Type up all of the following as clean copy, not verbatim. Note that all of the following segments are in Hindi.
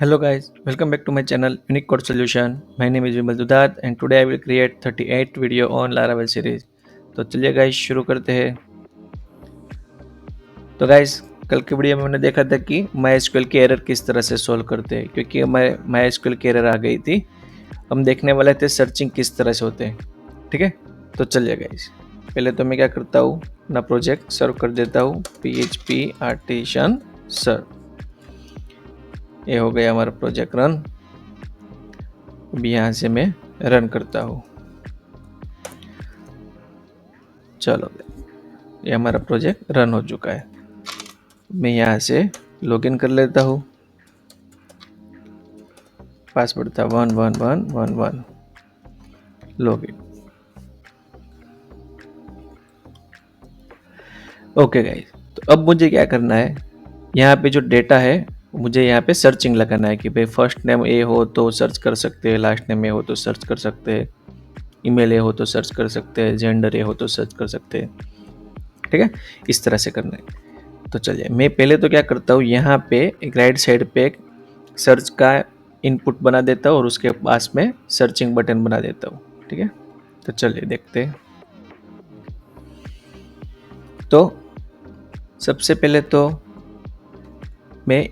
Hello guys, welcome back to my channel Unique Code Solution. My name is Vimal Dudat and today I will create 38 video on Laravel series. तो चलिए गाइस शुरू करते हैं। तो गाइस कल के वीडियो में हमने देखा था कि MySQL की एरर किस तरह से सॉल्व करते हैं, क्योंकि MySQL की एरर आ गई थी। हम देखने वाले थे सर्चिंग किस तरह से होते हैं। ठीक है, तो चलिए गाइस, पहले तो मैं क्या करता हूँ, अपना प्रोजेक्ट सर्व कर देता हूँ PHP आर्टिसन सर्व। ये हो गया हमारा प्रोजेक्ट रन। अभी यहाँ से मैं रन करता हूँ। चलो, ये हमारा प्रोजेक्ट रन हो चुका है। मैं यहाँ से लॉगिन कर लेता हूँ। पासवर्ड था 11111 लॉगिन। ओके गाइस, तो अब मुझे क्या करना है, यहाँ पे जो डेटा है मुझे यहाँ पे सर्चिंग लगाना है कि भाई फर्स्ट नेम ए हो तो सर्च कर सकते हैं, लास्ट नेम ए हो तो सर्च कर सकते हैं, ईमेल ए हो तो सर्च कर सकते हैं, जेंडर ए हो तो सर्च कर सकते हैं। ठीक है, इस तरह से करना है। तो चलिए मैं पहले तो क्या करता हूँ, यहाँ पे एक राइट साइड पे एक सर्च का इनपुट बना देता हूँ और उसके पास में सर्चिंग बटन बना देता हूँ। ठीक है, तो चलिए देखते हैं। तो सबसे पहले तो मैं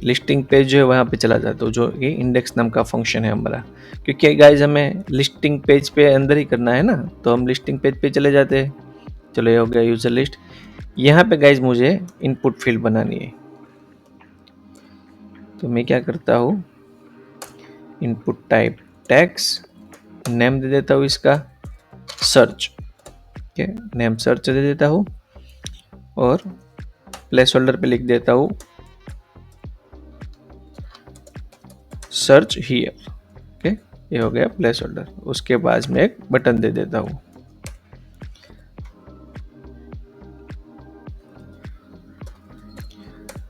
लिस्टिंग पेज जो है वहाँ पे चला जाता हूँ, जो कि इंडेक्स नाम का फंक्शन है हमारा। क्योंकि गाइज हमें लिस्टिंग पेज पे अंदर ही करना है ना, तो हम लिस्टिंग पेज पे चले जाते हैं। चलो, ये हो गया यूजर लिस्ट। यहाँ पे गाइज मुझे इनपुट फील्ड बनानी है, तो मैं क्या करता हूँ, इनपुट टाइप टैक्स, नेम दे देता हूँ इसका सर्च। ठीक है, नेम सर्च दे देता हूँ और प्लेस होल्डर पे लिख देता हूँ सर्च हियर। ओके, ये हो गया प्लेस होल्डर। उसके बाद में एक बटन दे देता हूँ,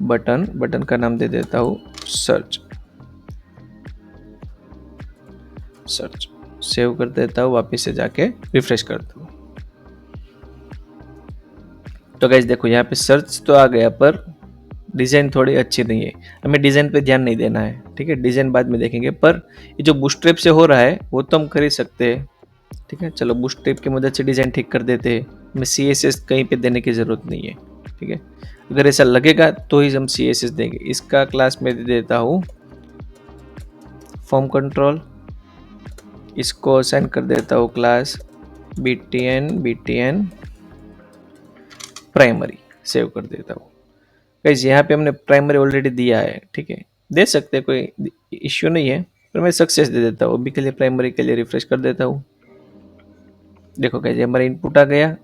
बटन का नाम दे देता हूँ सर्च। सेव कर देता हूँ, वापस से जाके रिफ्रेश करता हूँ। तो गाइस देखो, यहाँ पे सर्च तो आ गया पर डिज़ाइन थोड़ी अच्छी नहीं है। हमें डिज़ाइन पे ध्यान नहीं देना है। ठीक है, डिज़ाइन बाद में देखेंगे, पर ये जो बूटस्ट्रैप से हो रहा है वो तो हम कर ही सकते हैं। ठीक है, चलो बूटस्ट्रैप की मदद से डिज़ाइन ठीक कर देते हैं। हमें CSS कहीं पे देने की ज़रूरत नहीं है। ठीक है, अगर ऐसा लगेगा तो ही हम CSS देंगे। इसका क्लास में दे देता हूँ फॉर्म कंट्रोल। इसको असाइन कर देता हूँ क्लास BTN प्राइमरी। सेव कर देता हूँ। गाइस यहाँ पे हमने प्राइमरी ऑलरेडी दिया है। ठीक है, दे सकते हैं, कोई इश्यू नहीं है, पर मैं सक्सेस दे देता हूँ। अभी के लिए प्राइमरी के लिए रिफ्रेश कर देता हूँ। देखो गाइस, ये हमारा इनपुट आ गया,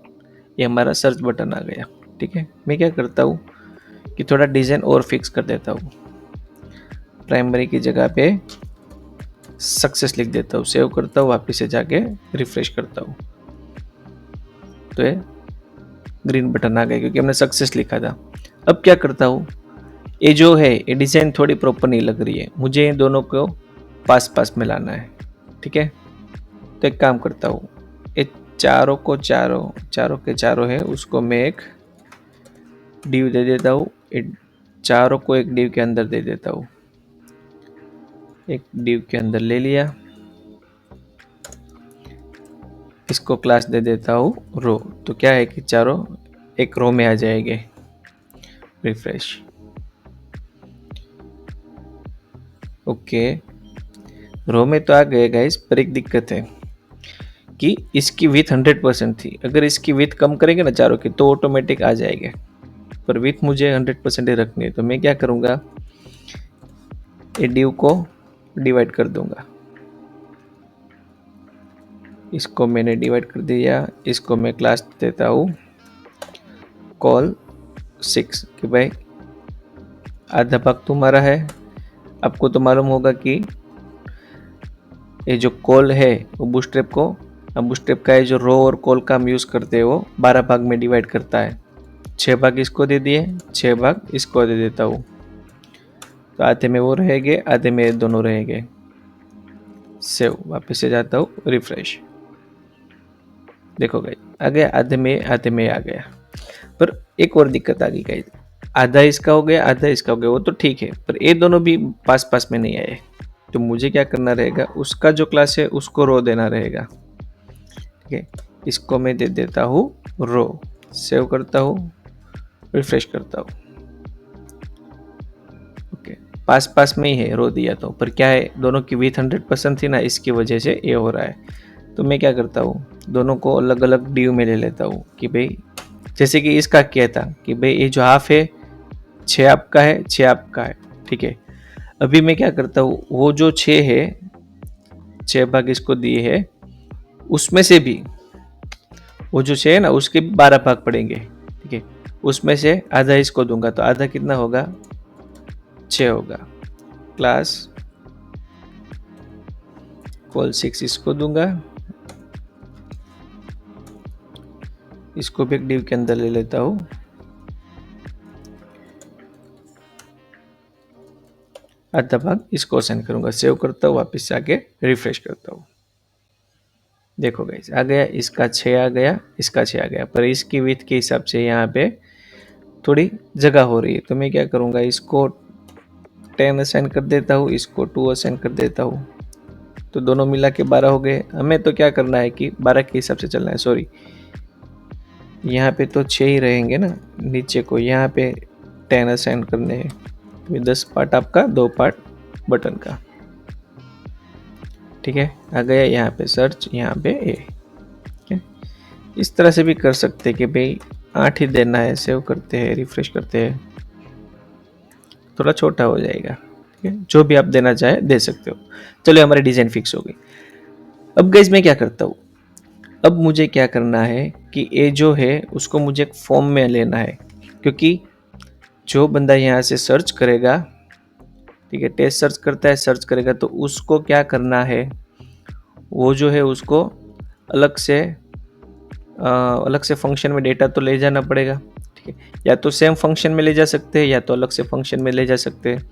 ये हमारा सर्च बटन आ गया। ठीक है, मैं क्या करता हूँ कि थोड़ा डिज़ाइन और फिक्स कर देता हूँ। प्राइमरी की जगह पे सक्सेस लिख देता हूँ, सेव करता हूँ, वापस से जाके रिफ्रेश करता हूँ, तो ये ग्रीन बटन आ गया क्योंकि हमने सक्सेस लिखा था। अब क्या करता हूँ, ये जो है ये डिज़ाइन थोड़ी प्रॉपर नहीं लग रही है, मुझे इन दोनों को पास पास में लाना है। ठीक है, तो एक काम करता हूँ, ये चारों के चारों है उसको मैं एक डिव दे देता हूँ। चारों को एक डिव के अंदर दे देता हूँ। एक डिव के अंदर ले लिया, इसको क्लास दे देता हूँ रो। तो क्या है कि चारों एक रो में आ जाएंगे। रिफ्रेश। ओके, रो में तो आ गए गाइस, पर एक दिक्कत है कि इसकी विथ 100% थी। अगर इसकी विथ कम करेंगे ना चारों की तो ऑटोमेटिक आ जाएंगे, पर विथ मुझे 100% ही रखनी है। तो मैं क्या करूँगा, ये डिव को डिवाइड कर दूंगा। इसको मैंने डिवाइड कर दिया, इसको मैं क्लास देता हूँ कॉल 6 कि भाई आधा भाग तुम्हारा है। आपको तो मालूम होगा कि ये जो कॉल है वो बूटस्ट्रैप का है, जो रो और कॉल का हम यूज़ करते हैं वो 12 भाग में डिवाइड करता है। 6 भाग इसको दे दिए, 6 भाग इसको दे देता हूँ, तो आधे में वो रहेंगे, आधे में दोनों रहेंगे। सेव, वापस से जाता हूँ, रिफ्रेश। देखो गाइस, आ गया, आधे में आ गया। पर एक और दिक्कत आ गई गाइस, आधा इसका हो गया, आधा इसका हो गया, वो तो ठीक है, पर ये दोनों भी पास पास में नहीं आए, तो मुझे क्या करना रहेगा, उसका जो क्लास है उसको रो देना रहेगा। ठीक है, इसको मैं दे देता हूँ रो, सेव करता हूँ, रिफ्रेश करता हूँ। ओके, पास पास में ही है, रो दिया तो, पर क्या है, दोनों की विथ 100% थी ना, इसकी वजह से ये हो रहा है। तो मैं क्या करता हूँ, दोनों को अलग अलग ड्यू में ले लेता हूँ कि भाई, जैसे कि इसका क्या था कि भाई ये जो हाफ है 6 आपका है, 6 आपका है। ठीक है, अभी मैं क्या करता हूँ, वो जो 6 है, 6 भाग इसको दिए है, उसमें से भी वो जो 6 है ना, उसके 12 भाग पड़ेंगे। ठीक है, उसमें से आधा इसको दूंगा, तो आधा कितना होगा, 6 होगा। क्लास कॉल 6 इसको दूंगा, इसको भी एक डिव के अंदर ले लेता हूँ, आधा भाग इसको असाइन करूंगा, सेव करता हूँ, वापस से आके रिफ्रेश करता हूँ। देखो गाइस, आ गया, इसका 6 आ गया, इसका 6 आ गया, पर इसकी विथ के हिसाब से यहाँ पे थोड़ी जगह हो रही है, तो मैं क्या करूँगा, इसको 10 असाइन कर देता हूँ, इसको 2 असाइन कर देता हूँ, तो दोनों मिला के 12 हो गए। हमें तो क्या करना है कि 12 के हिसाब से चलना है, सॉरी, यहाँ पे तो 6 ही रहेंगे ना, नीचे को यहाँ पे 10 असाइन करने हैं, तो 10 पार्ट आपका, 2 पार्ट बटन का। ठीक है, आ गया यहाँ पे सर्च, यहाँ पे ए। इस तरह से भी कर सकते हैं कि भाई 8 ही देना है, सेव करते हैं, रिफ्रेश करते हैं, थोड़ा छोटा हो जाएगा। ठीक है, जो भी आप देना चाहे दे सकते हो। चलो, हमारी डिजाइन फिक्स हो गई। अब गाइस मैं क्या करता हूँ, अब मुझे क्या करना है कि ये जो है उसको मुझे एक फॉर्म में लेना है, क्योंकि जो बंदा यहाँ से सर्च करेगा, ठीक है, टेस्ट सर्च करता है, सर्च करेगा, तो उसको क्या करना है, वो जो है उसको अलग से फंक्शन में डेटा तो ले जाना पड़ेगा। ठीक है, या तो सेम फंक्शन में ले जा सकते हैं, या तो अलग से फंक्शन में ले जा सकते हैं।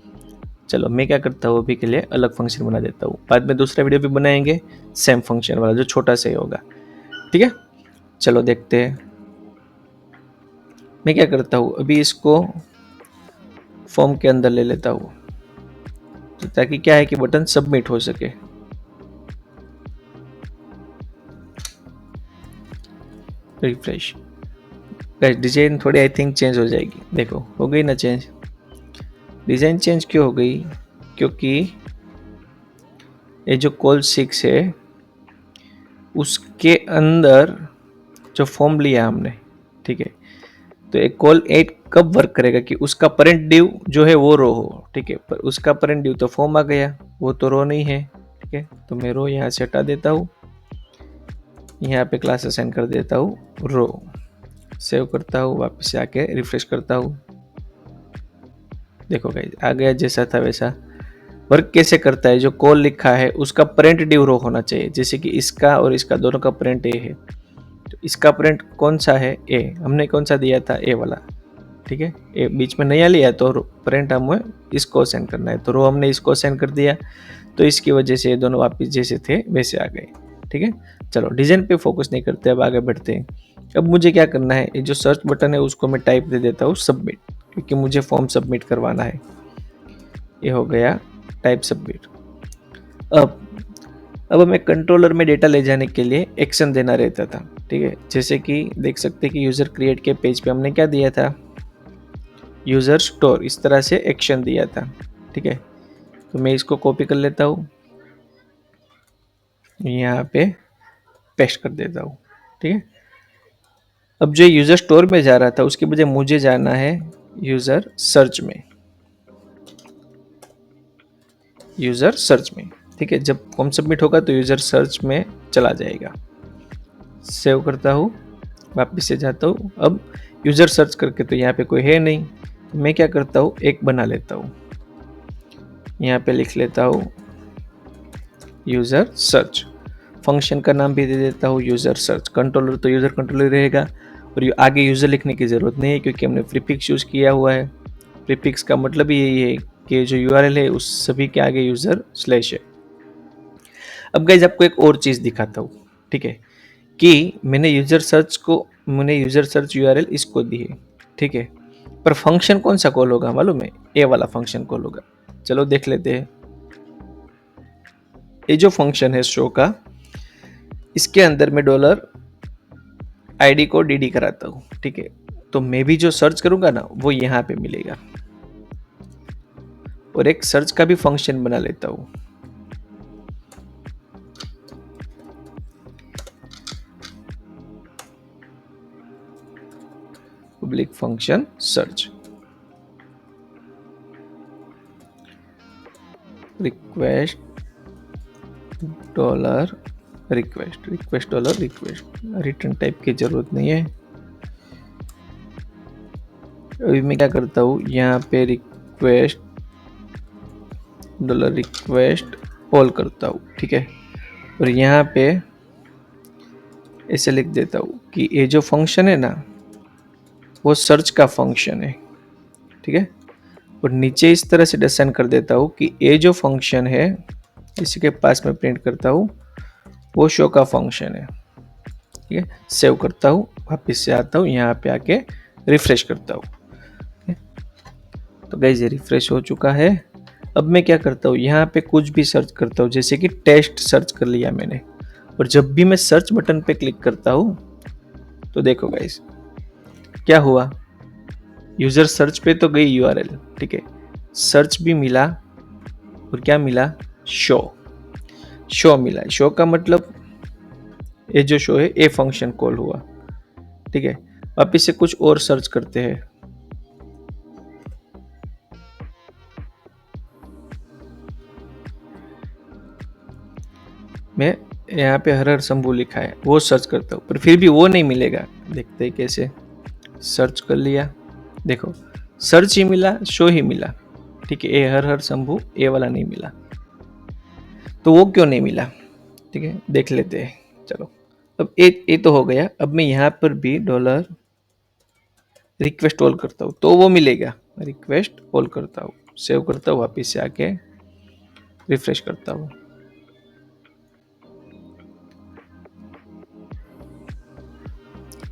चलो, मैं क्या करता हूँ, अभी के लिए अलग फंक्शन बना देता हूँ, बाद में दूसरा वीडियो भी बनाएंगे सेम फंक्शन वाला, जो छोटा सा ही होगा। ठीक है, चलो देखते हैं। मैं क्या करता हूँ, अभी इसको फॉर्म के अंदर ले लेता हूँ, तो ताकि क्या है कि बटन सबमिट हो सके। रिफ्रेश, डिजाइन थोड़ी आई थिंक चेंज हो जाएगी, देखो हो गई ना चेंज। डिजाइन चेंज क्यों हो गई, क्योंकि ये जो कॉल 6 है उसके अंदर जो फॉर्म लिया हमने, ठीक है, तो एक कॉल 8 कब वर्क करेगा कि उसका पेरेंट डिव जो है वो रो हो। ठीक है, पर उसका पेरेंट डिव तो फॉर्म आ गया, वो तो रो नहीं है। ठीक है, तो मैं रो यहाँ से हटा देता हूँ, यहाँ पे क्लास असाइन कर देता हूँ रो, सेव करता हूँ, वापस से आके रिफ्रेश करता हूँ। देखो गाइस, आ गया, जैसा था वैसा। वर्क कैसे करता है, जो कॉल लिखा है उसका पेरेंट डिव रो होना चाहिए, जैसे कि इसका और इसका दोनों का पेरेंट ए है, तो इसका पेरेंट कौन सा है, ए, हमने कौन सा दिया था, ए वाला। ठीक है, ए बीच में नया लिया, तो पेरेंट हमें इसको असाइन करना है, तो रो हमने इसको असाइन कर दिया, तो इसकी वजह से ये दोनों वापस जैसे थे वैसे आ गए। ठीक है, चलो डिजाइन पे फोकस नहीं करते, अब आगे बढ़ते हैं। अब मुझे क्या करना है, ये जो सर्च बटन है उसको मैं टाइप दे देता हूँ सबमिट, क्योंकि मुझे फॉर्म सबमिट करवाना है। ये हो गया टाइप सबमिट। अब हमें कंट्रोलर में डेटा ले जाने के लिए एक्शन देना रहता था। ठीक है, जैसे कि देख सकते हैं कि यूजर क्रिएट के पेज पे हमने क्या दिया था, यूजर स्टोर, इस तरह से एक्शन दिया था। ठीक है, तो मैं इसको कॉपी कर लेता हूँ, यहाँ पे पेस्ट कर देता हूँ। ठीक है, अब जो यूजर स्टोर में जा रहा था उसके बजाय मुझे जाना है यूजर सर्च में, यूजर सर्च में। ठीक है, जब फॉर्म सबमिट होगा तो यूजर सर्च में चला जाएगा। सेव करता हूँ, वापस से जाता हूँ, अब यूजर सर्च करके तो यहाँ पे कोई है नहीं, तो मैं क्या करता हूँ, एक बना लेता हूँ, यहाँ पे लिख लेता हूँ यूजर सर्च, फंक्शन का नाम भी दे देता हूँ यूजर सर्च, कंट्रोलर तो यूजर कंट्रोलर रहेगा, और आगे यूजर लिखने की जरूरत नहीं है क्योंकि हमने प्रीफिक्स यूज किया हुआ है। प्रीफिक्स का मतलब ही यही है कि जो यूआरएल है उस सभी के आगे यूजर स्लैश है। अब गाइज आपको एक और चीज दिखाता हूँ, ठीक है, कि मैंने यूजर सर्च यूआरएल इसको दी है। ठीक है, पर फंक्शन कौन सा कॉल होगा मालूम है? ए वाला फंक्शन कॉल होगा। चलो देख लेते हैं। ये जो फंक्शन है शो का, इसके अंदर मैं डॉलर आईडी को डीडी कराता हूँ, ठीक है। तो मैं भी जो सर्च करूंगा ना वो यहाँ पे मिलेगा, और एक सर्च का भी फंक्शन बना लेता हूँ। Public function search, request dollar request, request dollar request, return type की जरूरत नहीं है। अभी मैं क्या करता हूँ, यहाँ पे रिक्वेस्ट डॉलर रिक्वेस्ट ऑल करता हूँ, ठीक है। और यहाँ पे ऐसे लिख देता हूँ कि ये जो फंक्शन है ना वो सर्च का फंक्शन है, ठीक है। और नीचे इस तरह से डिफाइन कर देता हूँ कि ये जो फंक्शन है इसी के पास में प्रिंट करता हूँ वो शो का फंक्शन है, ठीक है। सेव करता हूँ, वापस से आता हूँ, यहाँ पे आके रिफ्रेश करता हूँ। तो गाइस ये रिफ्रेश हो चुका है। अब मैं क्या करता हूँ, यहाँ पे कुछ भी सर्च करता हूँ, जैसे कि टेस्ट सर्च कर लिया मैंने, और जब भी मैं सर्च बटन पे क्लिक करता हूँ तो देखो गाइस क्या हुआ, यूजर सर्च पे तो गई यूआरएल, ठीक है, सर्च भी मिला, और क्या मिला, शो मिला। शो का मतलब ये जो शो है ए फंक्शन कॉल हुआ, ठीक है। वापिस से कुछ और सर्च करते हैं। मैं यहाँ पे हर हर शंभू लिखा है वो सर्च करता हूँ, पर फिर भी वो नहीं मिलेगा। देखते हैं कैसे। सर्च कर लिया, देखो सर्च ही मिला, शो ही मिला, ठीक है। ए हर हर शंभू ए वाला नहीं मिला, तो वो क्यों नहीं मिला, ठीक है, देख लेते हैं। चलो अब ए तो हो गया। अब मैं यहाँ पर भी डॉलर रिक्वेस्ट ऑल करता हूँ तो वो मिलेगा। रिक्वेस्ट ऑल करता हूँ, सेव करता हूँ, वापिस से आके रिफ्रेश करता हूँ।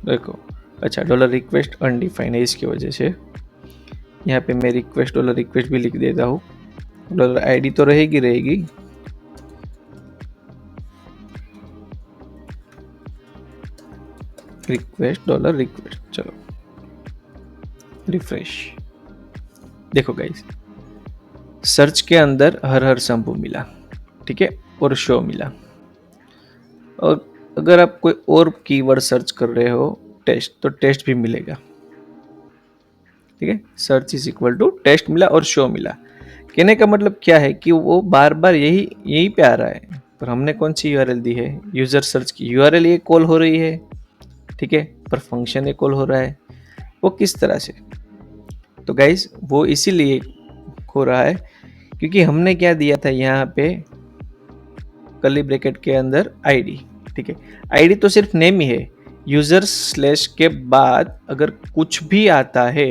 देखो अच्छा, डॉलर रिक्वेस्ट अनडिफाइंड है, इसकी वजह से यहाँ पे मैं रिक्वेस्ट डॉलर रिक्वेस्ट भी लिख देता हूँ। डॉलर आईडी तो रहेगी रिक्वेस्ट डॉलर रिक्वेस्ट। चलो रिफ्रेश, देखो गाइस सर्च के अंदर हर हर शंभू मिला, ठीक है, और शो मिला। और अगर आप कोई और कीवर्ड सर्च कर रहे हो टेस्ट, तो टेस्ट भी मिलेगा, ठीक है। Search is equal to test मिला और शो मिला। कहने का मतलब क्या है कि वो बार बार यही पे आ रहा है, पर हमने कौन सी यूआरएल दी है, यूजर सर्च की यूआरएल ये कॉल हो रही है, ठीक है, पर फंक्शन ये कॉल हो रहा है। वो किस तरह से, तो गाइस वो इसीलिए हो रहा है क्योंकि हमने क्या दिया था यहाँ पे कर्ली ब्रैकेट के अंदर आईडी, ठीक है। आईडी तो सिर्फ नेम ही है, यूजर स्लैश के बाद अगर कुछ भी आता है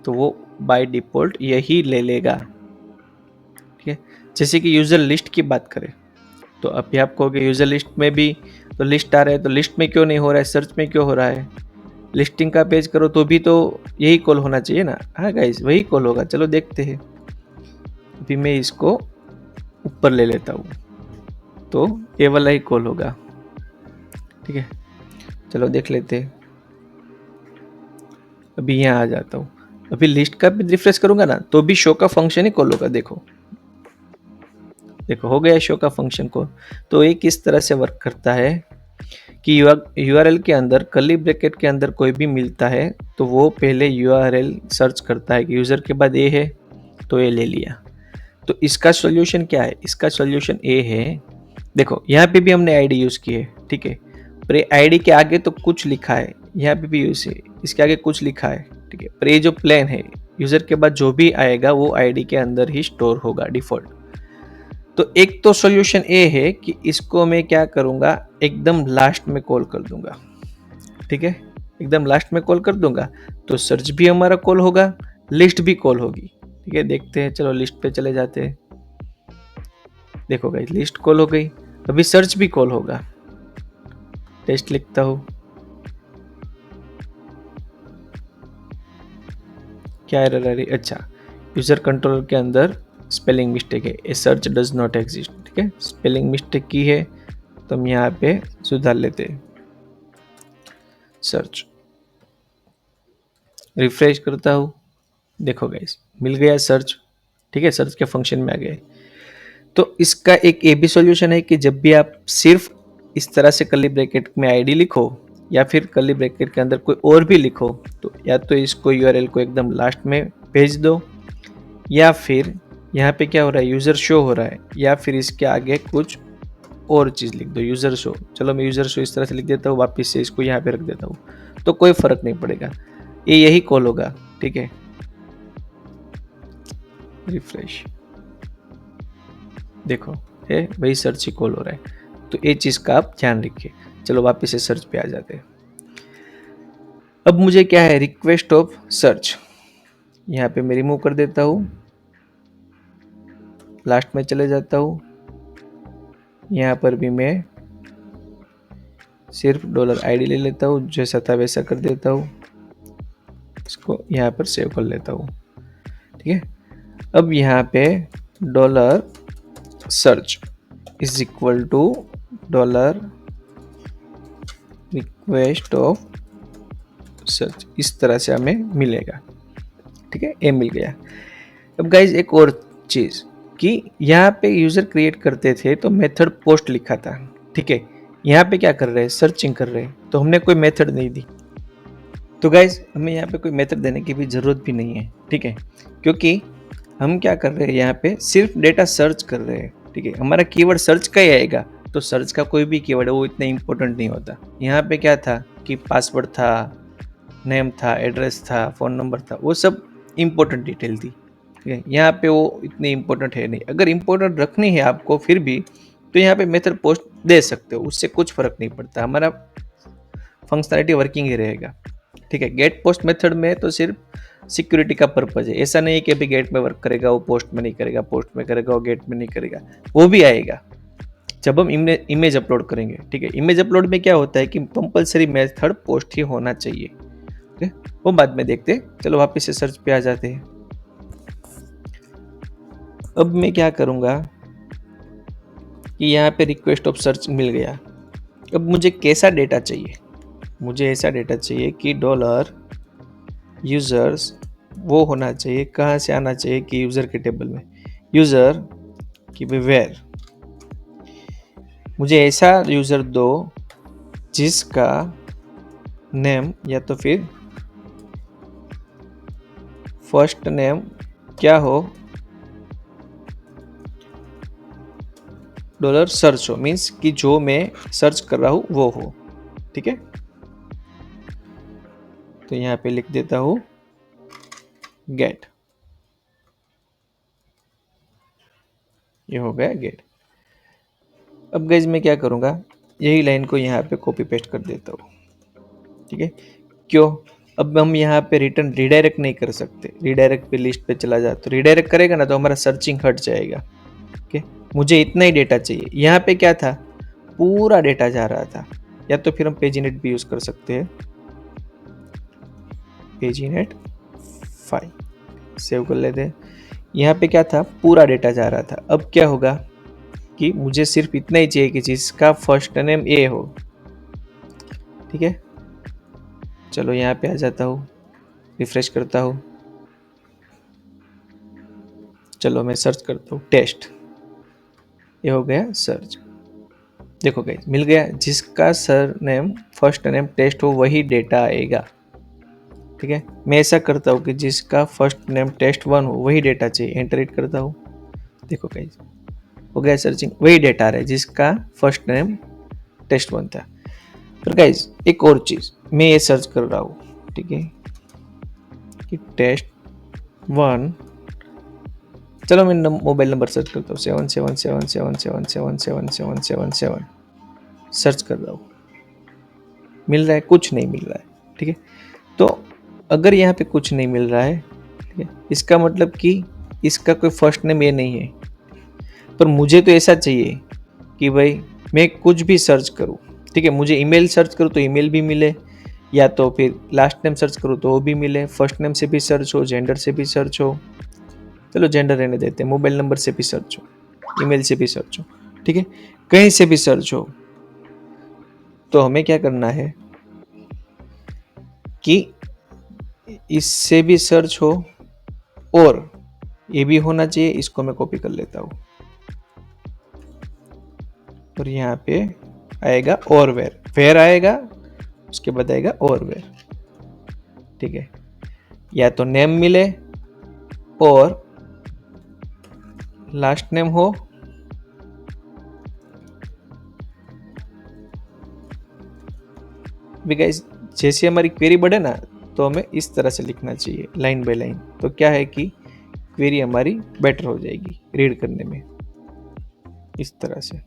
तो वो बाय डिफॉल्ट यही ले लेगा, ठीक है। जैसे कि यूजर लिस्ट की बात करें तो अभी आप कहोगे यूजर लिस्ट में भी तो लिस्ट आ रहा है, तो लिस्ट में क्यों नहीं हो रहा है, सर्च में क्यों हो रहा है। लिस्टिंग का पेज करो तो भी तो यही कॉल होना चाहिए ना। हाँ गाइस वही कॉल होगा। चलो देखते हैं। अभी मैं इसको ऊपर ले लेता हूँ तो ये वाला ही कॉल होगा, ठीक है। चलो देख लेते हैं। अभी यहाँ आ जाता हूँ, अभी लिस्ट का भी रिफ्रेश करूंगा ना तो भी शो का फंक्शन ही कॉल होगा। देखो देखो हो गया शो का फंक्शन कॉल। तो ये किस तरह से वर्क करता है कि यूआरएल के अंदर कर्ली ब्रैकेट के अंदर कोई भी मिलता है तो वो पहले यूआरएल सर्च करता है कि यूजर के बाद ए है तो ये ले लिया। तो इसका सॉल्यूशन क्या है, इसका सॉल्यूशन ए है। देखो यहाँ पे भी हमने आईडी यूज की है, ठीक है, पर आईडी के आगे तो कुछ लिखा है, यहाँ पे भी यूज है, इसके आगे कुछ लिखा है, ठीक है, पर ये जो प्लान है यूजर के बाद जो भी आएगा वो आईडी के अंदर ही स्टोर होगा डिफॉल्ट। तो एक तो सॉल्यूशन ए है कि इसको मैं क्या करूंगा, एकदम लास्ट में कॉल कर दूंगा, ठीक है, एकदम लास्ट में कॉल कर दूंगा तो सर्च भी हमारा कॉल होगा, लिस्ट भी कॉल होगी, ठीक है। देखते हैं, चलो लिस्ट पे चले जाते हैं। देखो गाइस लिस्ट कॉल हो गई, अभी सर्च भी कॉल होगा। टेस्ट लिखता हूँ, क्या एरर आ रही? अच्छा, यूजर कंट्रोलर के अंदर स्पेलिंग मिस्टेक है, ए सर्च डज नॉट एग्जिस्ट। ठीक है, स्पेलिंग मिस्टेक की है तो हम यहाँ पे सुधार लेते हैं। सर्च रिफ्रेश करता हूँ, देखो गाइस मिल गया सर्च। ठीक है, सर्च के फंक्शन में आ गए। तो इसका एक ये भी सॉल्यूशन है कि जब भी आप सिर्फ इस तरह से कर्ली ब्रैकेट में आईडी लिखो या फिर कर्ली ब्रैकेट के अंदर कोई और भी लिखो, तो या तो इसको यूआरएल को एकदम लास्ट में भेज दो, या फिर यहाँ पे क्या हो रहा है, यूज़र शो हो रहा है, या फिर इसके आगे कुछ और चीज़ लिख दो, यूज़र शो। चलो मैं यूज़र शो इस तरह से लिख देता हूँ, वापस से इसको यहाँ पे रख देता हूँ, तो कोई फ़र्क नहीं पड़ेगा, ये यही कॉल होगा। ठीक है, रिफ्रेश, देखो है वही सर्च ही कॉल हो रहा है, तो ये चीज़ का आप ध्यान रखिए। चलो वापस से सर्च पे आ जाते हैं। अब मुझे क्या है, रिक्वेस्ट ऑफ सर्च, यहाँ पे मैं रिमूव कर देता हूँ, लास्ट में चले जाता हूँ, यहाँ पर भी मैं सिर्फ $id ले लेता हूँ, जैसा था वैसा कर देता हूँ, इसको यहाँ पर सेव कर लेता हूँ। ठीक है, अब यहाँ पे dollar search is equal to dollar request of search, इस तरह से हमें मिलेगा। ठीक है, ये मिल गया। अब गाइज एक और चीज़ कि यहाँ पे यूज़र क्रिएट करते थे तो मेथड पोस्ट लिखा था। ठीक है, यहाँ पे क्या कर रहे हैं, सर्चिंग कर रहे हैं, तो हमने कोई मेथड नहीं दी। तो गाइज हमें यहाँ पे कोई मेथड देने की भी ज़रूरत भी नहीं है। ठीक है, क्योंकि हम क्या कर रहे हैं, यहाँ पे सिर्फ डेटा सर्च कर रहे हैं। ठीक है, हमारा कीवर्ड सर्च का ही आएगा, तो सर्च का कोई भी कीवर्ड है वो इतना इंपॉर्टेंट नहीं होता। यहाँ पे क्या था कि पासवर्ड था, नेम था, एड्रेस था, फ़ोन नंबर था, वो सब इम्पोर्टेंट डिटेल थी। ठीक है, यहाँ पे वो इतनी इम्पोर्टेंट है नहीं। अगर इम्पोर्टेंट रखनी है आपको फिर भी, तो यहाँ पे मेथड पोस्ट दे सकते हो, उससे कुछ फ़र्क नहीं पड़ता, हमारा फंक्शनैलिटी वर्किंग ही रहेगा। ठीक है, गेट पोस्ट मेथड में तो सिर्फ सिक्योरिटी का पर्पज है, ऐसा नहीं है कि अभी गेट में वर्क करेगा वो पोस्ट में नहीं करेगा, पोस्ट में करेगा वो गेट में नहीं करेगा, वो भी आएगा जब हम इमेज अपलोड करेंगे। ठीक है, इमेज अपलोड में क्या होता है कि कंपलसरी मेथड पोस्ट ही होना चाहिए। ठीक है, वो बाद में देखते हैं। चलो वापस से सर्च पे आ जाते हैं। अब मैं क्या करूँगा कि यहाँ पे रिक्वेस्ट ऑफ सर्च मिल गया। अब मुझे कैसा डेटा चाहिए, मुझे ऐसा डेटा चाहिए कि डॉलर यूज़र्स वो होना चाहिए, कहाँ से आना चाहिए कि यूज़र के टेबल में, यूज़र कि वेयर, मुझे ऐसा यूज़र दो जिसका नेम या तो फिर फर्स्ट नेम क्या हो, डॉलर सर्च हो, मीन्स कि जो मैं सर्च कर रहा हूँ वो हो। ठीक है, तो यहाँ पे लिख देता हूँ गेट, ये हो गया गेट। अब गाइज मैं क्या करूँगा, यही लाइन को यहाँ पे कॉपी पेस्ट कर देता हूँ। ठीक है, क्यों, अब हम यहाँ पे रिटर्न रिडायरेक्ट नहीं कर सकते, रिडायरेक्ट पे लिस्ट पे चला जाए तो रिडायरेक्ट करेगा ना तो हमारा सर्चिंग हट जाएगा। ओके, मुझे इतना ही डेटा चाहिए। यहाँ पे क्या था, पूरा डेटा जा रहा था, या तो फिर हम पेजीनेट भी यूज़ कर सकते हैं, पेजीनेट 5 सेव कर लेते हैं। यहाँ पे क्या था, पूरा डेटा जा रहा था। अब क्या होगा कि मुझे सिर्फ इतना ही चाहिए कि जिसका फर्स्ट नेम ए हो। ठीक है, चलो यहाँ पे आ जाता हूँ, रिफ्रेश करता हूँ, चलो मैं सर्च करता हूँ टेस्ट, ये हो गया सर्च। देखो गाइस मिल गया, जिसका surname first name test हो वही डेटा आएगा। ठीक है, मैं ऐसा करता हूँ कि जिसका फर्स्ट नेम टेस्ट 1 हो वही डेटा चाहिए, एंटर इट करता हूँ। देखो गाइस हो गया सर्चिंग, वही डेटा आ रहा है जिसका फर्स्ट नेम टेस्ट 1 था। पर गाइस एक और चीज़, मैं ये सर्च कर रहा हूँ, ठीक है, कि टेस्ट 1, चलो मैं मोबाइल नंबर सर्च करता हूँ, 777777777777 सर्च कर रहा हूँ, मिल रहा है, कुछ नहीं मिल रहा है। ठीक है, तो अगर यहाँ पे कुछ नहीं मिल रहा है, ठीक है, इसका मतलब कि इसका कोई फर्स्ट नेम ये नहीं है। पर मुझे तो ऐसा चाहिए कि भाई मैं कुछ भी सर्च करूँ, ठीक है, मुझे ईमेल सर्च करूँ तो ईमेल भी मिले, या तो फिर लास्ट नेम सर्च करो तो वो भी मिले, फर्स्ट नेम से भी सर्च हो, जेंडर से भी सर्च हो, चलो जेंडर रहने देते हैं, मोबाइल नंबर से भी सर्च हो, ईमेल से भी सर्च हो, ठीक है, कहीं से भी सर्च हो। तो हमें क्या करना है कि इससे भी सर्च हो और ये भी होना चाहिए, इसको मैं कॉपी कर लेता हूँ और यहाँ पे आएगा और वेर आएगा, उसके बाद आएगा और वेर, ठीक है। या तो नेम मिले और लास्ट नेम हो, गाइस जैसे हमारी क्वेरी बढ़े ना तो हमें इस तरह से लिखना चाहिए लाइन बाय लाइन, तो क्या है कि क्वेरी हमारी बेटर हो जाएगी रीड करने में, इस तरह से।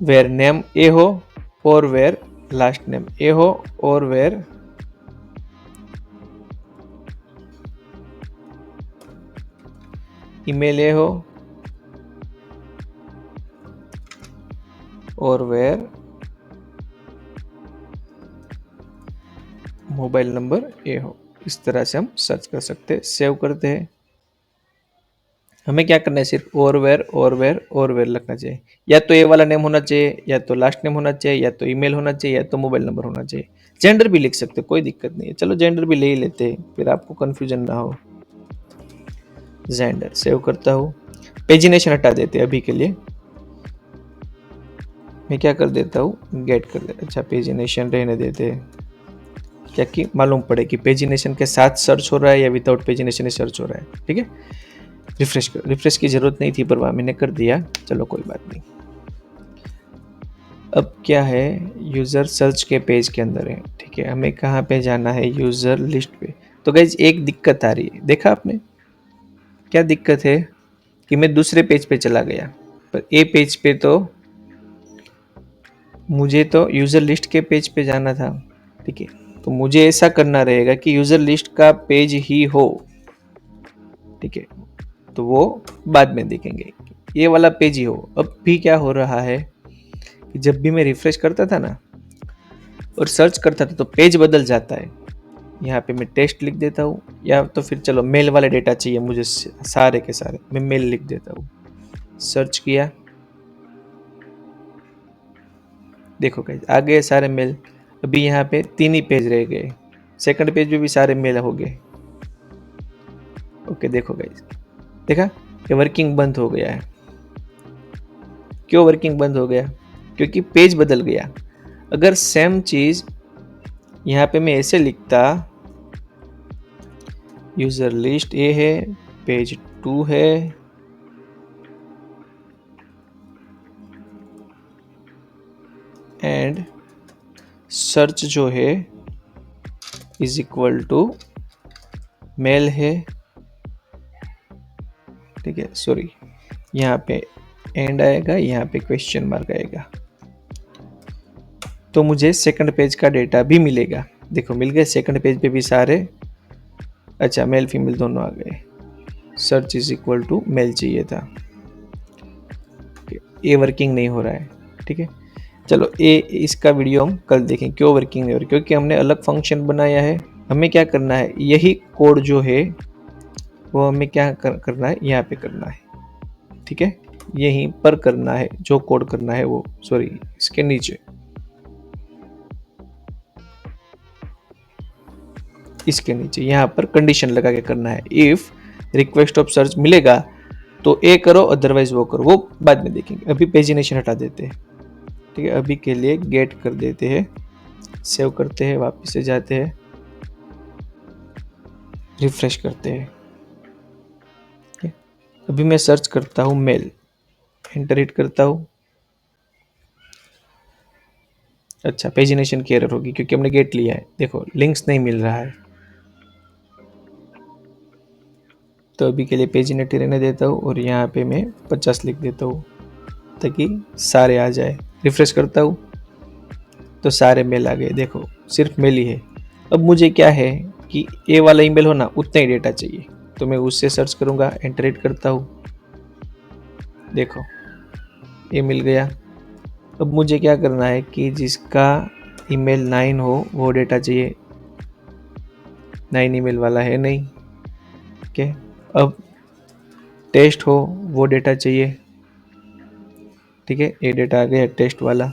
वेर नेम ए हो और वेर लास्ट नेम ए हो और वेर ईमेल ए हो और वेर मोबाइल नंबर ए हो। इस तरह से हम सर्च कर सकते हैं। सेव करते हैं। हमें क्या करना है, सिर्फ और वेर लिखना चाहिए। या तो ए वाला नेम होना चाहिए, या तो लास्ट नेम होना चाहिए, या तो ईमेल होना चाहिए, या तो मोबाइल नंबर होना चाहिए। जेंडर भी लिख सकते, कोई दिक्कत नहीं है। चलो जेंडर भी ले ही लेते हैं, फिर आपको कंफ्यूजन ना हो। जेंडर सेव करता हूँ। पेजिनेशन हटा देते हैं अभी के लिए। मैं क्या कर देता हूँ, गेट कर देता। अच्छा पेजिनेशन रहने देते हैं, क्या कि मालूम पड़े कि पेजिनेशन के साथ सर्च हो रहा है या विदाउट पेजिनेशन सर्च हो रहा है। ठीक है, रिफ्रेश कर। रिफ्रेश की जरूरत नहीं थी पर वह मैंने कर दिया, चलो कोई बात नहीं। अब क्या है, यूजर सर्च के पेज के अंदर है। ठीक है, हमें कहाँ पे जाना है, यूजर लिस्ट पे। तो गाइज एक दिक्कत आ रही है, देखा आपने क्या दिक्कत है कि मैं दूसरे पेज पे चला गया, पर ए पेज पे तो मुझे तो यूजर लिस्ट के पेज पे जाना था। ठीक है, तो मुझे ऐसा करना रहेगा कि यूजर लिस्ट का पेज ही हो। ठीक है, तो वो बाद में देखेंगे, ये वाला पेज ही हो। अब भी क्या हो रहा है कि जब भी मैं रिफ्रेश करता था ना और सर्च करता था तो पेज बदल जाता है। यहाँ पे मैं टेस्ट लिख देता हूँ, या तो फिर चलो मेल वाले डेटा चाहिए मुझे सारे के सारे, मैं मेल लिख देता हूँ। सर्च किया, देखो गाइस आ गए सारे मेल। अभी यहाँ पे 3 ही पेज रह गए, सेकंड पेज पे भी सारे मेल हो गए। ओके देखो गाइस, देखा कि वर्किंग बंद हो गया है। क्यों वर्किंग बंद हो गया, क्योंकि पेज बदल गया। अगर सेम चीज यहाँ पे मैं ऐसे लिखता, यूजर लिस्ट ए है, पेज 2 है, एंड सर्च जो है इज इक्वल टू मेल है। ठीक है, सॉरी यहाँ पे एंड आएगा, यहाँ पे क्वेश्चन मार्क आएगा, तो मुझे सेकंड पेज का डेटा भी मिलेगा। देखो मिल गए सेकंड पेज पे भी सारे। अच्छा मेल फीमेल दोनों आ गए। Search is equal to male चाहिए था, ये वर्किंग नहीं हो रहा है। ठीक है, चलो ये इसका वीडियो हम कल देखें क्यों वर्किंग नहीं हो रही, क्योंकि हमने अलग फंक्शन बनाया है। हमें क्या करना है, यही कोड जो है वो हमें क्या करना है, यहाँ पे करना है। ठीक है, यहीं पर करना है जो कोड करना है वो, सॉरी इसके नीचे, इसके नीचे यहाँ पर कंडीशन लगा के करना है। इफ रिक्वेस्ट ऑफ सर्च मिलेगा तो ए करो, अदरवाइज वो करो, वो बाद में देखेंगे। अभी पेजिनेशन हटा देते हैं। ठीक है, अभी के लिए गेट कर देते हैं, सेव करते हैं, वापस से जाते हैं, रिफ्रेश करते हैं। अभी मैं सर्च करता हूँ मेल, एंटर हिट करता हूँ। अच्छा पेजिनेशन की एरर होगी क्योंकि हमने गेट लिया है। देखो लिंक्स नहीं मिल रहा है, तो अभी के लिए पेजिनेटी रहने देता हूँ और यहाँ पे मैं 50 लिख देता हूँ ताकि सारे आ जाए। रिफ्रेश करता हूँ तो सारे मेल आ गए। देखो सिर्फ मेल ही है। अब मुझे क्या है कि ए वाला ईमेल हो ना, उतना ही डेटा चाहिए, तो मैं उससे सर्च करूँगा, एंटर हिट करता हूँ। देखो ये मिल गया। अब मुझे क्या करना है कि जिसका ईमेल 9 हो वो डेटा चाहिए, 9 ईमेल वाला है नहीं। ओके, अब टेस्ट हो वो डेटा चाहिए, ठीक है, ये डेटा आ गया टेस्ट वाला।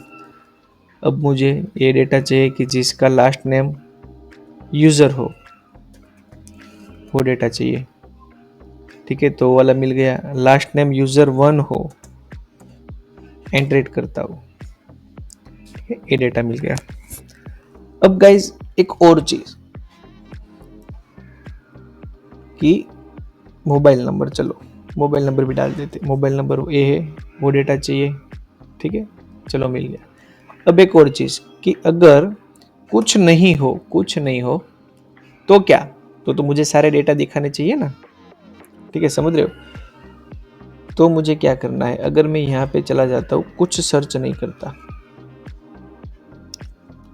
अब मुझे ये डेटा चाहिए कि जिसका लास्ट नेम यूज़र हो वो डेटा चाहिए, ठीक है, तो वो वाला मिल गया। लास्ट नेम यूज़र 1 हो, एंट्रेट करता हूँ, ये डेटा मिल गया। अब गाइज एक और चीज कि मोबाइल नंबर, चलो मोबाइल नंबर भी डाल देते, मोबाइल नंबर ये है, वो डेटा चाहिए, ठीक है, चलो मिल गया। अब एक और चीज कि अगर कुछ नहीं हो तो क्या, तो मुझे सारे डेटा दिखाने चाहिए ना, ठीक है, समझ रहे हो। तो मुझे क्या करना है, अगर मैं यहाँ पे चला जाता हूँ, कुछ सर्च नहीं करता,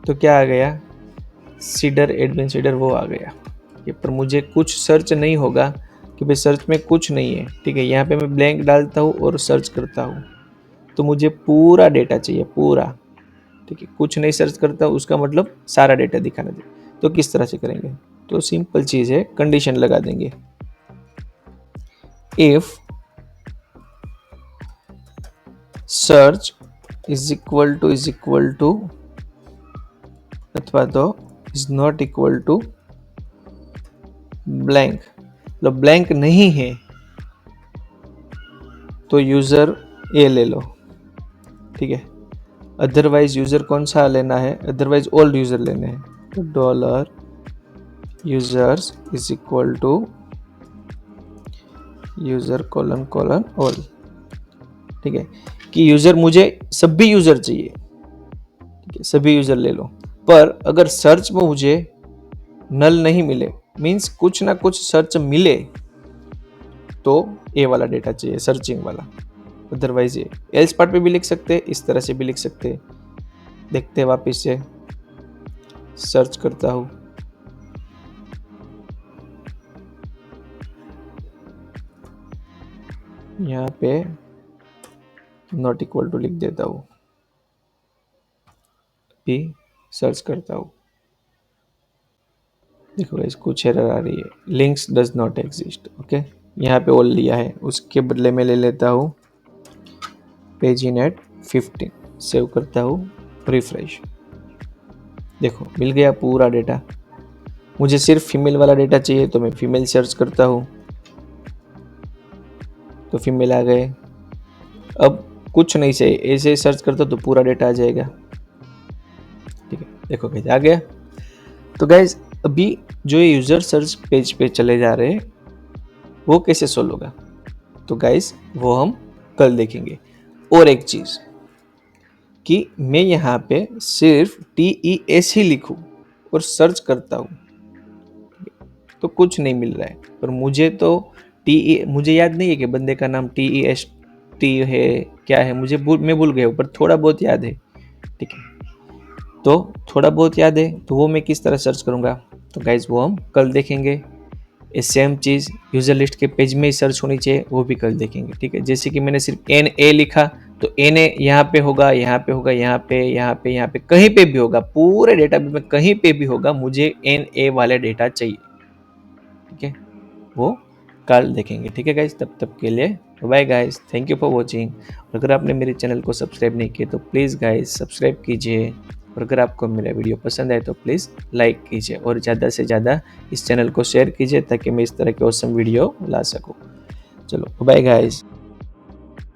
तो क्या आ गया, सीडर, एडमिन सीडर वो आ गया। ये पर मुझे कुछ सर्च नहीं होगा कि भाई सर्च में कुछ नहीं है, ठीक है, यहाँ पे मैं ब्लैंक डालता हूँ और सर्च करता हूँ, तो मुझे पूरा डेटा चाहिए, पूरा, ठीक है, कुछ नहीं सर्च करता उसका मतलब सारा डेटा दिखाना चाहिए। तो किस तरह से करेंगे, तो सिंपल चीज़ है, कंडीशन लगा देंगे, if search is equal to अथवा तो is not equal to blank, मतलब ब्लैंक नहीं है तो यूज़र ए ले लो, ठीक है, अदरवाइज यूज़र कौन सा लेना है, अदरवाइज ऑल यूज़र लेने हैं, तो dollar users is equal to user colon all, ठीक है, कि यूज़र मुझे सभी यूज़र चाहिए, ठीक है, सभी यूज़र ले लो। पर अगर सर्च में मुझे नल नहीं मिले, मीन्स कुछ ना कुछ सर्च मिले, तो ए वाला डेटा चाहिए, सर्चिंग वाला, अदरवाइज ये एल्स पार्ट पे भी लिख सकते हैं, इस तरह से भी लिख सकते हैं। देखते हैं, वापस से सर्च करता हूँ, यहाँ पे नॉट इक्वल टू लिख देता हूँ, भी सर्च करता हूँ, देखो गाइस कुछ एरर आ रही है, links does not exist, okay, यहाँ पे ऑल लिया है, उसके बदले में ले लेता हूँ पेज इन एट 15, सेव करता हूँ, रिफ्रेश, देखो मिल गया पूरा डेटा। मुझे सिर्फ फीमेल वाला डेटा चाहिए तो मैं फीमेल सर्च करता हूँ, तो फीमेल आ गए। अब कुछ नहीं चाहिए, ऐसे सर्च करता तो पूरा डेटा आ जाएगा, ठीक है, देखो कैसे आ गया। तो गाइज अभी जो ये यूजर सर्च पेज पे चले जा रहे हैं वो कैसे सोल्व होगा, तो गाइज वो हम कल देखेंगे। और एक चीज कि मैं यहाँ पे सिर्फ TES ही लिखूं और सर्च करता हूँ तो कुछ नहीं मिल रहा है, पर मुझे तो मुझे याद नहीं है कि बंदे का नाम TEST है क्या है, मैं भूल गया हूँ, पर थोड़ा बहुत याद है, ठीक है, तो थोड़ा बहुत याद है तो वो मैं किस तरह सर्च करूँगा, तो गाइज वो हम कल देखेंगे। ये सेम चीज़ यूज़र लिस्ट के पेज में ही सर्च होनी चाहिए, वो भी कल देखेंगे, ठीक है। जैसे कि मैंने सिर्फ NA लिखा तो NA यहाँ पे होगा, यहाँ पे होगा, यहाँ पे, यहाँ पे, यहाँ पे, कहीं पे भी होगा, पूरे डेटाबेस में कहीं पे भी होगा, मुझे NA वाले डेटा चाहिए, ठीक है, वो कल देखेंगे, ठीक है गाइज। तब तक के लिए bye guys, thank you for watching. अगर आपने मेरे चैनल को सब्सक्राइब नहीं किया तो प्लीज़ गाइज सब्सक्राइब कीजिए, और अगर आपको मेरा वीडियो पसंद आए तो प्लीज़ लाइक कीजिए और ज़्यादा से ज़्यादा इस चैनल को शेयर कीजिए ताकि मैं इस तरह के ऑसम वीडियो ला सकूँ। चलो बाय गाइज।